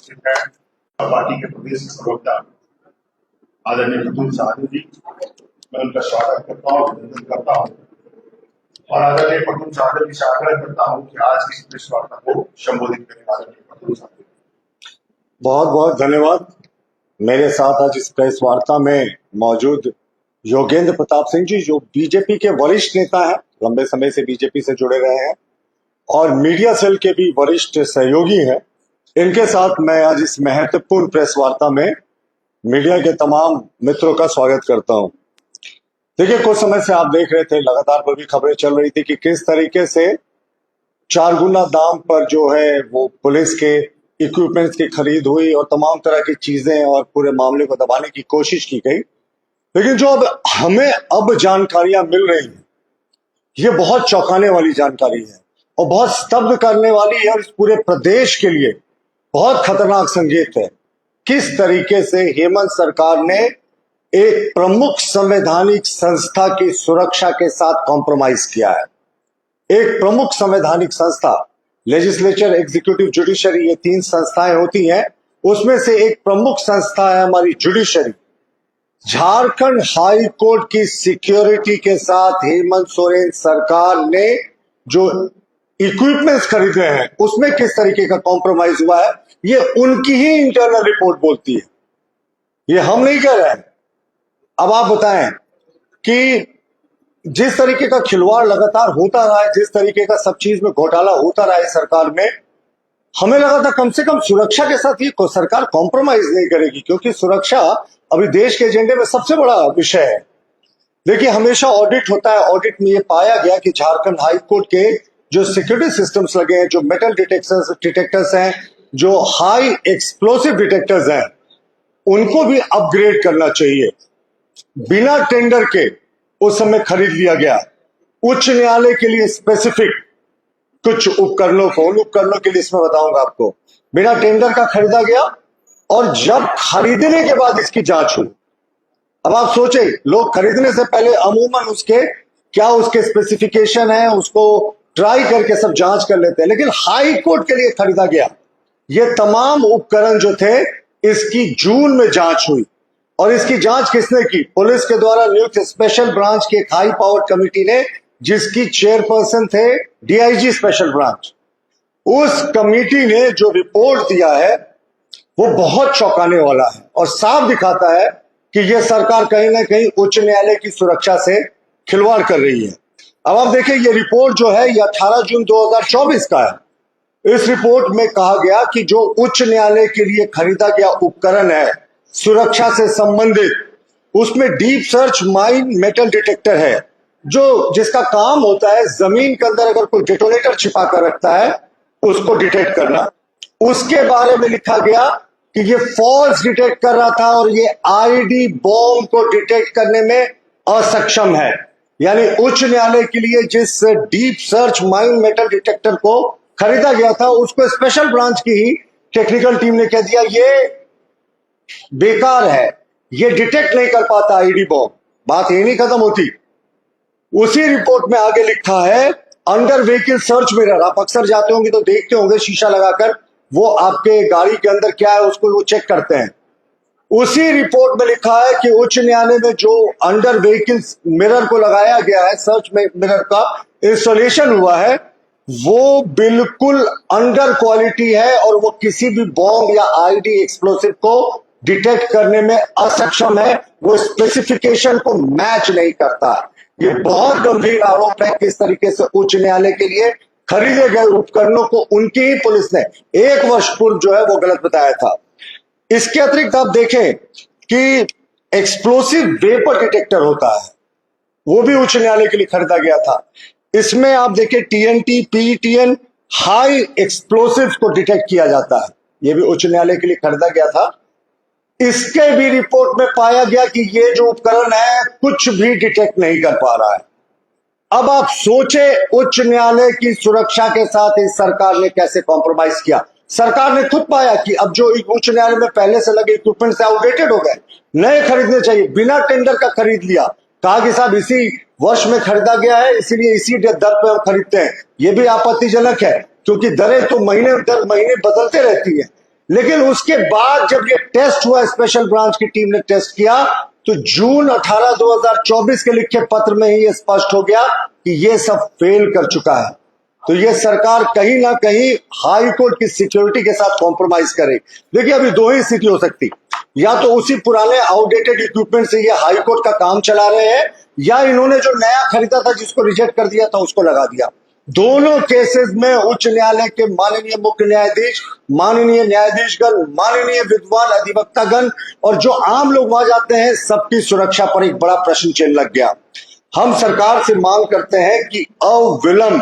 उपस्थित है पार्टी के प्रदेश प्रवक्ता आदरणीय प्रद्युम्न साहनी जी, मैं उनका स्वागत करता हूँ, अभिनंदन करता हूँ और आदरणीय प्रद्युम्न साहनी जी से आग्रह करता हूँ कि आज की प्रेस वार्ता को संबोधित करें। आदरणीय प्रद्युम्न साहनी, बहुत बहुत धन्यवाद। मेरे साथ आज इस प्रेस वार्ता में मौजूद योगेंद्र प्रताप सिंह जी, जो बीजेपी के वरिष्ठ नेता हैं, लंबे समय से बीजेपी से जुड़े रहे हैं और मीडिया सेल के भी वरिष्ठ सहयोगी हैं। इनके साथ मैं आज इस महत्वपूर्ण प्रेस वार्ता में मीडिया के तमाम मित्रों का स्वागत करता हूं। देखिए, कुछ समय से आप देख रहे थे, लगातार पर भी खबरें चल रही थी कि किस तरीके से 4 गुना दाम पर जो है वो पुलिस के इक्विपमेंट्स की खरीद हुई और तमाम तरह की चीजें और पूरे मामले को दबाने की कोशिश की गई। लेकिन जो अब हमें जानकारियां मिल रही हैं, ये बहुत चौंकाने वाली जानकारी है और बहुत स्तब्ध करने वाली है और इस पूरे प्रदेश के लिए बहुत खतरनाक संकेत है। किस तरीके से हेमंत सरकार ने एक प्रमुख संवैधानिक संस्था की सुरक्षा के साथ कॉम्प्रोमाइज किया है। एक प्रमुख संवैधानिक संस्था, लेजिस्लेचर, एग्जीक्यूटिव, जुडिशरी, ये 3 संस्थाएं होती हैं, उसमें से एक प्रमुख संस्था है हमारी जुडिशरी। झारखंड हाई कोर्ट की सिक्योरिटी के साथ हेमंत सोरेन सरकार ने जो इक्विपमेंट्स खरीदे हैं उसमें किस तरीके का कॉम्प्रोमाइज हुआ है, ये उनकी ही इंटरनल रिपोर्ट बोलती है, ये हम नहीं कह रहे हैं। अब आप बताएं कि जिस तरीके का खिलवाड़ लगातार होता रहा है, जिस तरीके का सब चीज में घोटाला होता रहा है सरकार में, हमें लगा था कम से कम सुरक्षा के साथ ये सरकार कॉम्प्रोमाइज नहीं करेगी, क्योंकि सुरक्षा अभी देश के एजेंडे में सबसे बड़ा विषय है। देखिए, हमेशा ऑडिट होता है, ऑडिट में ये पाया गया कि झारखंड हाई कोर्ट के जो सिक्योरिटी सिस्टम्स लगे हैं, जो मेटल डिटेक्टर्स हैं, जो हाई एक्सप्लोसिव डिटेक्टर्स हैं, उनको भी अपग्रेड करना चाहिए। बिना टेंडर के उस समय खरीद लिया गया। उच्च न्यायालय के लिए स्पेसिफिक कुछ उपकरणों को, उन उपकरणों के लिए इसमें बताऊंगा आपको, बिना टेंडर का खरीदा गया और जब खरीदने के बाद इसकी जांच हुई। अब आप सोचे, लोग खरीदने से पहले अमूमन उसके स्पेसिफिकेशन है, उसको ट्राई करके सब जांच कर लेते हैं, लेकिन हाई कोर्ट के लिए खरीदा गया। ये तमाम उपकरण जो थे, इसकी जून में जांच हुई और इसकी जांच किसने की? पुलिस के द्वारा नियुक्त स्पेशल ब्रांच की एक हाई पावर कमेटी ने, जिसकी चेयरपर्सन थे डीआईजी स्पेशल ब्रांच। उस कमेटी ने जो रिपोर्ट दिया है वो बहुत चौंकाने वाला है और साफ दिखाता है कि यह सरकार कहीं ना कहीं उच्च न्यायालय की सुरक्षा से खिलवाड़ कर रही है। अब आप देखिए, ये रिपोर्ट जो है ये 18 जून 2024 का है। इस रिपोर्ट में कहा गया कि जो उच्च न्यायालय के लिए खरीदा गया उपकरण है सुरक्षा से संबंधित, उसमें deep search mine metal detector है, जिसका काम होता है जमीन के अंदर अगर कोई डेटोनेटर छिपा कर रखता है उसको डिटेक्ट करना। उसके बारे में लिखा गया कि ये फॉल्स डिटेक्ट कर रहा था और ये आईडी बॉम्ब को डिटेक्ट करने में असक्षम है। यानी उच्च न्यायालय के लिए जिस deep search mine metal detector को खरीदा गया था, उसको स्पेशल ब्रांच की ही टेक्निकल टीम ने कह दिया ये बेकार है, ये डिटेक्ट नहीं कर पाता आईडी बॉम्ब। बात यही नहीं खत्म होती। उसी रिपोर्ट में आगे लिखा है अंडर व्हीकल सर्च मिरर। आप अक्सर जाते होंगे तो देखते होंगे शीशा लगाकर, वो आपके गाड़ी के अंदर क्या है उसको वो चेक करते हैं। उसी रिपोर्ट में लिखा है कि उच्च न्यायालय में जो अंडर व्हीकल मिरर को लगाया गया है, सर्च मिरर का इंस्टॉलेशन हुआ है, वो बिल्कुल अंडर क्वालिटी है और वो किसी भी बॉम्ब या आईडी एक्सप्लोसिव को डिटेक्ट करने में असक्षम है, वो स्पेसिफिकेशन को मैच नहीं करता। ये बहुत गंभीर आरोप है। किस तरीके से उच्च न्यायालय के लिए खरीदे गए उपकरणों को उनकी ही पुलिस ने 1 वर्ष पूर्व जो है वो गलत बताया था। इसके अतिरिक्त आप देखें कि एक्सप्लोसिव वेपर डिटेक्टर होता है, वो भी उच्च न्यायालय के लिए खरीदा गया था। इसमें आप देखें टीएनटी, पीईटीएन, हाई एक्सप्लोसिव को डिटेक्ट किया जाता है, ये भी उच्च न्यायालय के लिए खरीदा गया था। इसके भी रिपोर्ट में पाया गया कि ये जो उपकरण है कुछ भी डिटेक्ट नहीं कर पा रहा है। अब आप सोचे, उच्च न्यायालय की सुरक्षा के साथ इस सरकार ने कैसे कॉम्प्रोमाइज किया। सरकार ने खुद पाया कि अब जो उच्च न्यायालय में पहले से लगे इक्विपमेंट्स आउटडेटेड हो गए, नए खरीदने चाहिए। बिना टेंडर का खरीद लिया, कहा कि साहब इसी वर्ष में खरीदा गया है इसीलिए इसी दर पे हम खरीदते हैं। यह भी आपत्तिजनक है क्योंकि दरें तो महीने दर महीने बदलते रहती है। लेकिन उसके बाद जब ये टेस्ट हुआ, स्पेशल ब्रांच की टीम ने टेस्ट किया, तो जून 18 2024 के लिखे पत्र में ही ये स्पष्ट हो गया कि ये सब फेल कर चुका है। तो ये सरकार कहीं ना कहीं हाई कोर्ट की सिक्योरिटी के साथ कॉम्प्रोमाइज करे। देखिए, अभी दो ही स्थिति हो सकती, या तो उसी पुराने आउटडेटेड इक्विपमेंट से ये हाई कोर्ट का काम चला रहे हैं, या इन्होंने जो नया खरीदा था जिसको रिजेक्ट कर दिया था उसको लगा दिया। दोनों केसेस में उच्च न्यायालय के माननीय मुख्य न्यायाधीश, माननीय न्यायाधीशगण, माननीय विद्वान अधिवक्तागण और जो आम लोग वहां जाते हैं, सबकी सुरक्षा पर एक बड़ा प्रश्न चिन्ह लग गया। हम सरकार से मांग करते हैं कि अविलंब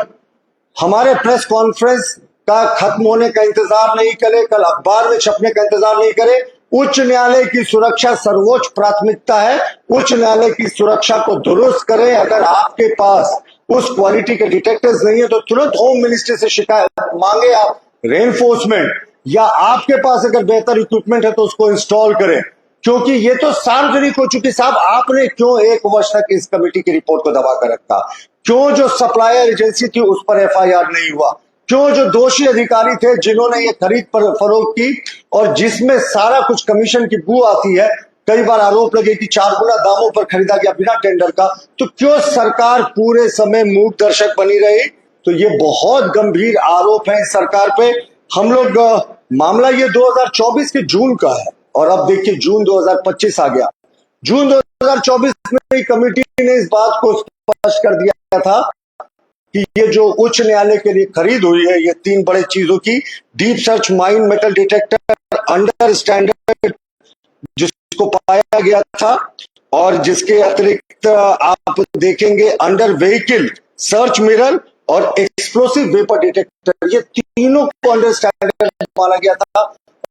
हमारे प्रेस कॉन्फ्रेंस का खत्म होने का इंतजार नहीं करे, कल अखबार में छपने का इंतजार नहीं करे। उच्च न्यायालय की सुरक्षा सर्वोच्च प्राथमिकता है। उच्च न्यायालय की सुरक्षा को दुरुस्त करें। अगर आपके पास उस क्वालिटी के डिटेक्टर्स नहीं है तो तुरंत होम मिनिस्ट्री से शिकायत मांगे, आप रेनफोर्समेंट, या आपके पास अगर बेहतर इक्विपमेंट है तो उसको इंस्टॉल करें, क्योंकि ये तो सार्वजनिक हो चुकी। साहब, आपने क्यों 1 वर्ष तक इस कमेटी की रिपोर्ट को दबा कर रखा? क्यों जो सप्लायर एजेंसी थी उस पर FIR नहीं हुआ? क्यों जो दोषी अधिकारी थे जिन्होंने ये खरीद पर फरोख्त की और जिसमें सारा कुछ कमीशन की बू आती है, कई बार आरोप लगे कि 4 गुना दामों पर खरीदा गया बिना टेंडर का, तो क्यों सरकार पूरे समय मूक दर्शक बनी रही? तो ये बहुत गंभीर आरोप है इस सरकार पे। हम लोग मामला ये 2024 के जून का है और अब देखिए जून 2025 आ गया। जून 2024 में कमेटी ने इस बात को स्पष्ट कर दिया था कि ये जो उच्च न्यायालय के लिए खरीद हुई है, ये 3 बड़े चीजों की, deep search mine metal detector under standard जिसको पाया गया था, और जिसके अतिरिक्त आप देखेंगे अंडर व्हीकल सर्च मिरर और एक्सप्लोसिव वेपर डिटेक्टर, ये तीनों को अंडर स्टैंडर्ड माना गया था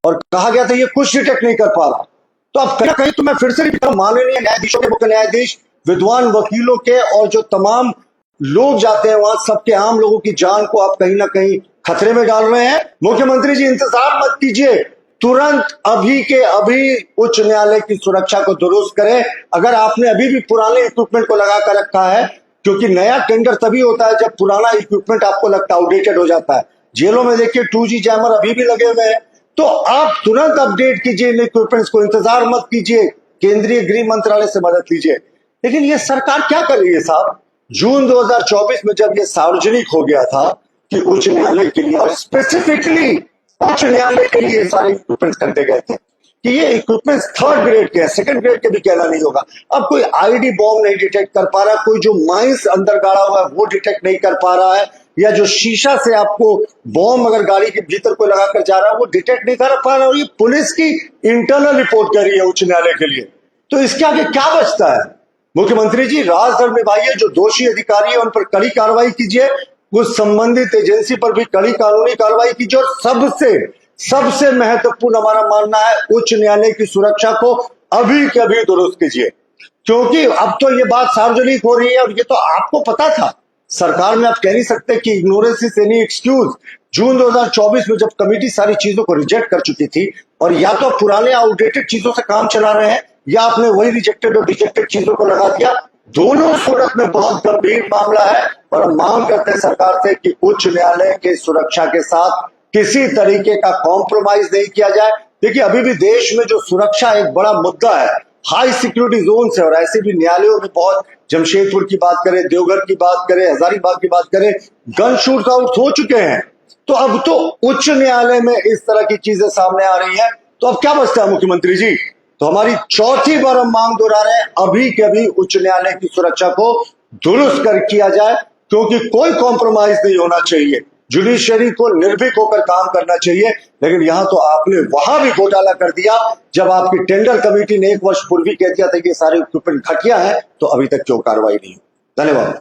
और कहा गया था ये कुछ डिटेक्ट नहीं कर पा रहा। तो अब कहीं कहीं तो मैं फिर से रिपीट करूं, माननीय न्यायाधीशों के, मुख्य न्यायाधीश, विद्वान वकीलों के और जो तमाम लोग जाते हैं वहां, सबके आम लोगों की जान को आप कहीं ना कहीं खतरे में डाल रहे हैं। मुख्यमंत्री जी, इंतजार मत कीजिए, तुरंत अभी के अभी उच्च न्यायालय की सुरक्षा को दुरुस्त करें। अगर आपने अभी भी पुराने इक्विपमेंट को लगा कर रखा है, क्योंकि नया टेंडर तभी होता है जब पुराना इक्विपमेंट आपको लगता है आउटडेटेड हो जाता है। जेलों में देखिए 2G जैमर अभी भी लगे हुए हैं, तो आप तुरंत अपडेट कीजिए इन इक्विपमेंट्स को, इंतजार मत कीजिए, केंद्रीय गृह मंत्रालय से मदद लीजिए। लेकिन ये सरकार क्या कर रही है साहब? जून 2024 में जब ये सार्वजनिक हो गया था कि उच्च न्यायालय के लिए, और स्पेसिफिकली उच्च न्यायालय के लिए सारे इक्विपमेंट खरीदे गए थे कि ये इक्विपमेंट 3rd ग्रेड के हैं, 2nd ग्रेड के भी कहना नहीं होगा। अब कोई आईडी बॉम्ब नहीं डिटेक्ट कर पा रहा, कोई जो माइंस अंदर गाड़ा हुआ है वो डिटेक्ट नहीं कर पा रहा है, या जो शीशा से आपको बॉम्ब अगर गाड़ी के भीतर कोई लगा कर जा रहा है वो डिटेक्ट नहीं कर पा रहा। और ये पुलिस की इंटरनल रिपोर्ट कर रही है उच्च न्यायालय के लिए, तो इसके आगे क्या बचता है? मुख्यमंत्री जी, राजधर्म निभाइए, जो दोषी अधिकारी है उन पर कड़ी कार्रवाई कीजिए, उस संबंधित एजेंसी पर भी कड़ी कानूनी कार्रवाई कीजिए, और सबसे महत्वपूर्ण हमारा मानना है उच्च न्यायालय की सुरक्षा को अभी के अभी दुरुस्त कीजिए, क्योंकि अब तो ये बात सार्वजनिक हो रही है और ये तो आपको पता था। सरकार में आप कह नहीं सकते कि इग्नोरेंस इज एनी एक्सक्यूज। जून 2024 में जब कमेटी सारी चीजों को रिजेक्ट कर चुकी थी, और या तो पुराने आउटडेटेड चीजों से काम चला रहे हैं या आपने वही रिजेक्टेड और रिजेक्टेड चीजों को लगा दिया, दोनों सूरत में बहुत गंभीर मामला है। और हम मांग करते हैं सरकार से कि उच्च न्यायालय के सुरक्षा के साथ किसी तरीके का कॉम्प्रोमाइज नहीं किया जाए। देखिए, अभी भी देश में जो सुरक्षा एक बड़ा मुद्दा है, हाई सिक्योरिटी जोन है, और ऐसे भी न्यायालयों में बहुत, जमशेदपुर की बात करें, देवघर की बात करें, हजारीबाग की बात करें, गन शूट आउट हो चुके हैं। तो अब तो उच्च न्यायालय में इस तरह की चीजें सामने आ रही हैं, तो अब क्या बचता है मुख्यमंत्री जी? तो हमारी चौथी बार हम मांग दोहरा रहे हैं, अभी के अभी उच्च न्यायालय की सुरक्षा को दुरुस्त कर किया जाए, क्योंकि कोई कॉम्प्रोमाइज नहीं होना चाहिए। जुडिशरी को निर्भीक होकर काम करना चाहिए। लेकिन यहां तो आपने वहां भी घोटाला कर दिया, जब आपकी टेंडर कमेटी ने 1 वर्ष पूर्व ही कह दिया था कि ये सारे इक्विपमेंट घटिया है, तो अभी तक क्यों कार्रवाई नहीं? धन्यवाद।